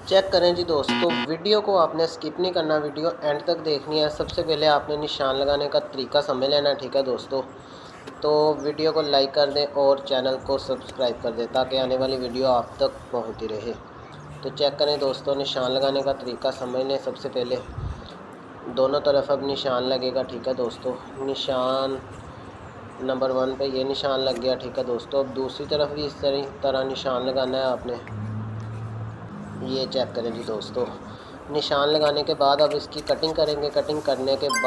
Check करें जी दोस्तों, video को आपने स्किप नहीं करना, वीडियो एंड तक देखनी है। सबसे पहले आपने निशान लगाने का तरीका समझ लेना है, ठीक है दोस्तों। तो वीडियो को लाइक कर दें और चैनल को सब्सक्राइब कर दें ताकि आने वाली वीडियो आप तक पहुंचती रहे। तो चेक करें दोस्तों, निशान लगाने का तरीका समझ लें। सबसे पहले दोनों तरफ अब निशान लगेगा, ठीक है दोस्तों। निशान नंबर 1 पे ये निशान लग गया, ठीक है दोस्तों। अब दूसरी तरफ भी इस तरह निशान लगाना है आपने। ये चेक करें जी दोस्तों, निशान लगाने के बाद अब इसकी कटिंग करेंगे। कटिंग करने के बाद